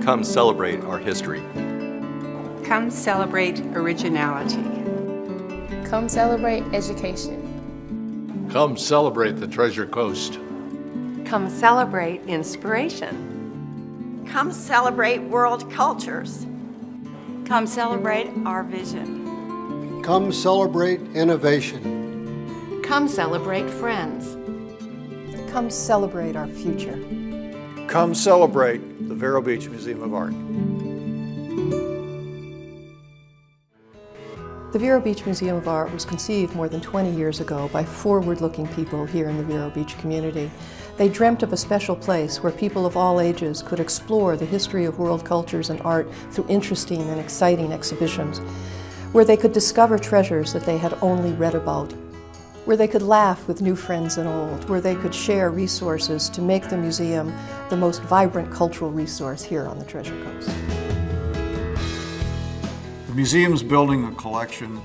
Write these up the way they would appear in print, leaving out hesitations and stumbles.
Come celebrate our history. Come celebrate originality. Come celebrate education. Come celebrate the Treasure Coast. Come celebrate inspiration. Come celebrate world cultures. Come celebrate our vision. Come celebrate innovation. Come celebrate friends. Come celebrate our future. Come celebrate the Vero Beach Museum of Art. The Vero Beach Museum of Art was conceived more than 20 years ago by forward-looking people here in the Vero Beach community. They dreamt of a special place where people of all ages could explore the history of world cultures and art through interesting and exciting exhibitions, where they could discover treasures that they had only read about, where they could laugh with new friends and old, where they could share resources to make the museum the most vibrant cultural resource here on the Treasure Coast. The museum's building a collection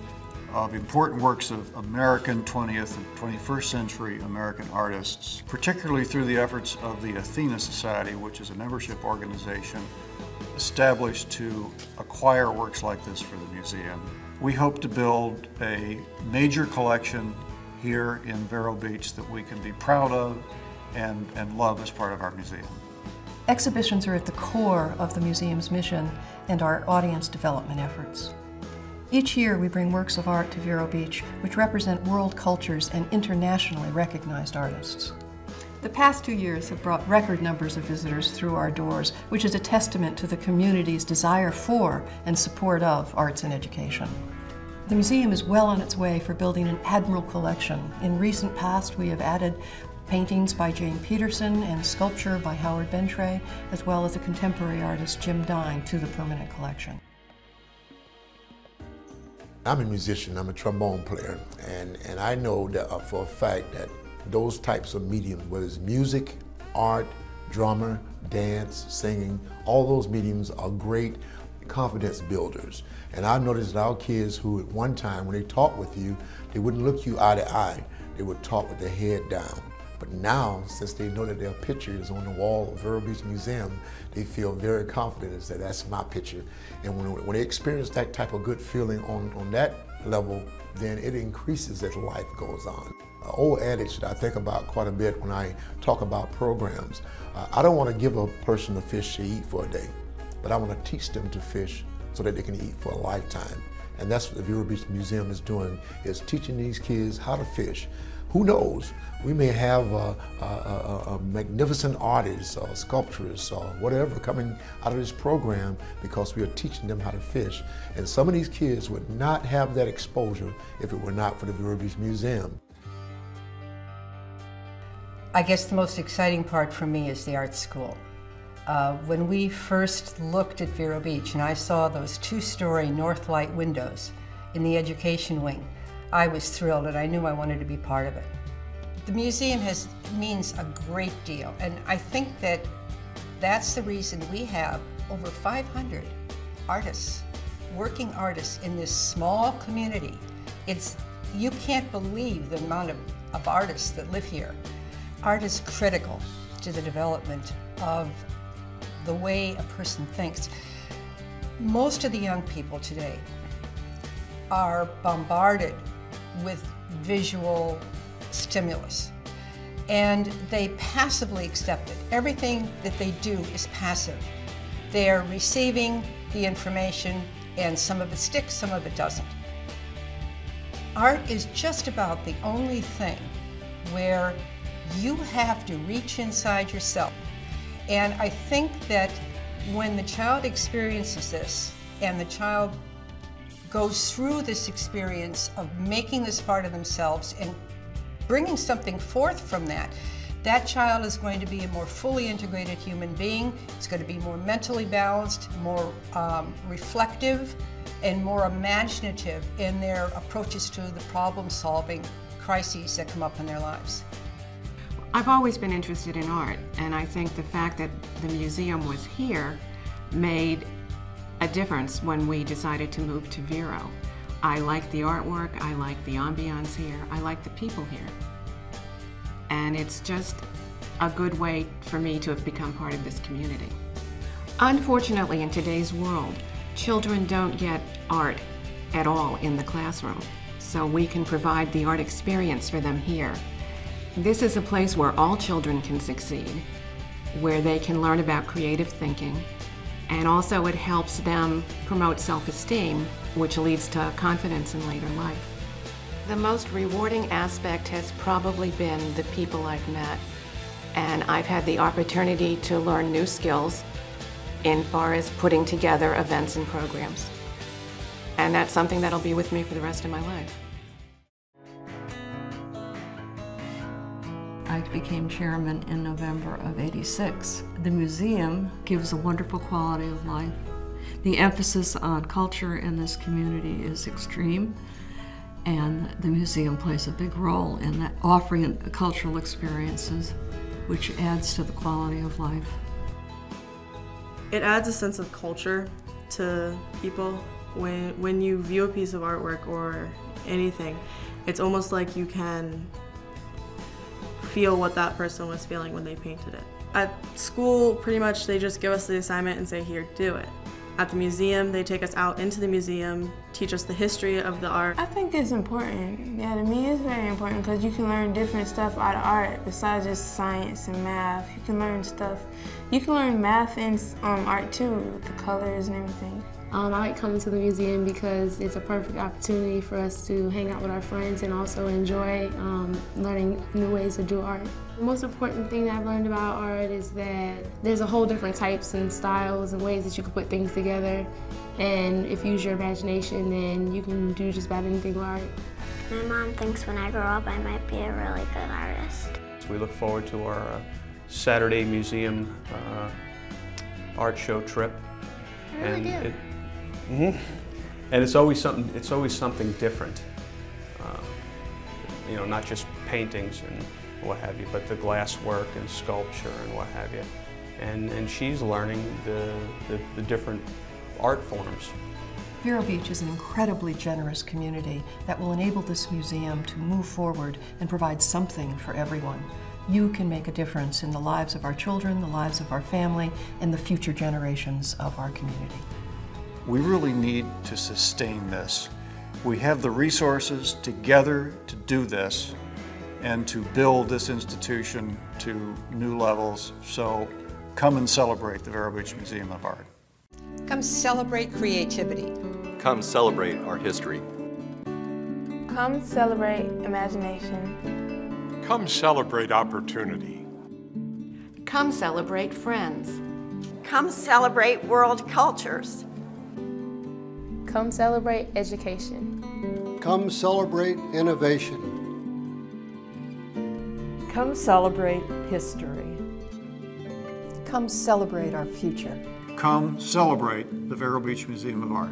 of important works of American 20th and 21st century American artists, particularly through the efforts of the Athena Society, which is a membership organization established to acquire works like this for the museum. We hope to build a major collection here in Vero Beach that we can be proud of and love as part of our museum. Exhibitions are at the core of the museum's mission and our audience development efforts. Each year we bring works of art to Vero Beach which represent world cultures and internationally recognized artists. The past 2 years have brought record numbers of visitors through our doors, which is a testament to the community's desire for and support of arts and education. The museum is well on its way for building an admirable collection. In recent past we have added paintings by Jane Peterson and sculpture by Howard Bentray, as well as a contemporary artist, Jim Dine, to the permanent collection. I'm a musician, I'm a trombone player, and I know that for a fact that those types of mediums, whether it's music, art, drama, dance, singing, all those mediums are great confidence builders. And I've noticed that our kids who at one time, when they talk with you, they wouldn't look you eye to eye, they would talk with their head down. But now, since they know that their picture is on the wall of Vero Beach Museum, they feel very confident and say, that's my picture. And when they experience that type of good feeling on that level, then it increases as life goes on. An old adage that I think about quite a bit when I talk about programs, I don't want to give a person a fish to eat for a day, but I want to teach them to fish so that they can eat for a lifetime. And that's what the Vero Beach Museum is doing, is teaching these kids how to fish. Who knows? We may have a magnificent artist or sculptors or whatever coming out of this program because we are teaching them how to fish. And some of these kids would not have that exposure if it were not for the Vero Beach Museum. I guess the most exciting part for me is the art school. When we first looked at Vero Beach and I saw those 2-story north light windows in the education wing, I was thrilled and I knew I wanted to be part of it. The museum means a great deal, and I think that that's the reason we have over 500 artists, working artists in this small community. You can't believe the amount of artists that live here. Art is critical to the development of the way a person thinks. Most of the young people today are bombarded with visual stimulus, and they passively accept it. Everything that they do is passive. They're receiving the information, and some of it sticks, some of it doesn't. Art is just about the only thing where you have to reach inside yourself. And I think that when the child experiences this, and the child goes through this experience of making this part of themselves and bringing something forth from that, that child is going to be a more fully integrated human being. It's going to be more mentally balanced, more reflective, and more imaginative in their approaches to the problem-solving crises that come up in their lives. I've always been interested in art, and I think the fact that the museum was here made a difference when we decided to move to Vero. I like the artwork, I like the ambiance here, I like the people here. And it's just a good way for me to have become part of this community. Unfortunately, in today's world, children don't get art at all in the classroom, so we can provide the art experience for them here. This is a place where all children can succeed, where they can learn about creative thinking, and also it helps them promote self-esteem, which leads to confidence in later life. The most rewarding aspect has probably been the people I've met, and I've had the opportunity to learn new skills in far as putting together events and programs. And that's something that'll be with me for the rest of my life. I became chairman in November of '86. The museum gives a wonderful quality of life. The emphasis on culture in this community is extreme, and the museum plays a big role in that, offering cultural experiences, which adds to the quality of life. It adds a sense of culture to people. When you view a piece of artwork or anything, it's almost like you can feel what that person was feeling when they painted it. At school, pretty much they just give us the assignment and say, here, do it. At the museum, they take us out into the museum, teach us the history of the art. I think it's important. Yeah, to me it's very important because you can learn different stuff out of art besides just science and math. You can learn stuff. You can learn math and art too, with the colors and everything. I like coming to the museum because it's a perfect opportunity for us to hang out with our friends and also enjoy learning new ways to do art. The most important thing that I've learned about art is that there's a whole different types and styles and ways that you can put things together. And if you use your imagination, then you can do just about anything with art. My mom thinks when I grow up I might be a really good artist. We look forward to our Saturday museum art show trip. And it's always something. It's always something different. You know, not just paintings and what have you, but the glass work and sculpture and what have you. And she's learning the different art forms. Vero Beach is an incredibly generous community that will enable this museum to move forward and provide something for everyone. You can make a difference in the lives of our children, the lives of our family, and the future generations of our community. We really need to sustain this. We have the resources together to do this and to build this institution to new levels. So come and celebrate the Vero Beach Museum of Art. Come celebrate creativity. Come celebrate our history. Come celebrate imagination. Come celebrate opportunity. Come celebrate friends. Come celebrate world cultures. Come celebrate education. Come celebrate innovation. Come celebrate history. Come celebrate our future. Come celebrate the Vero Beach Museum of Art.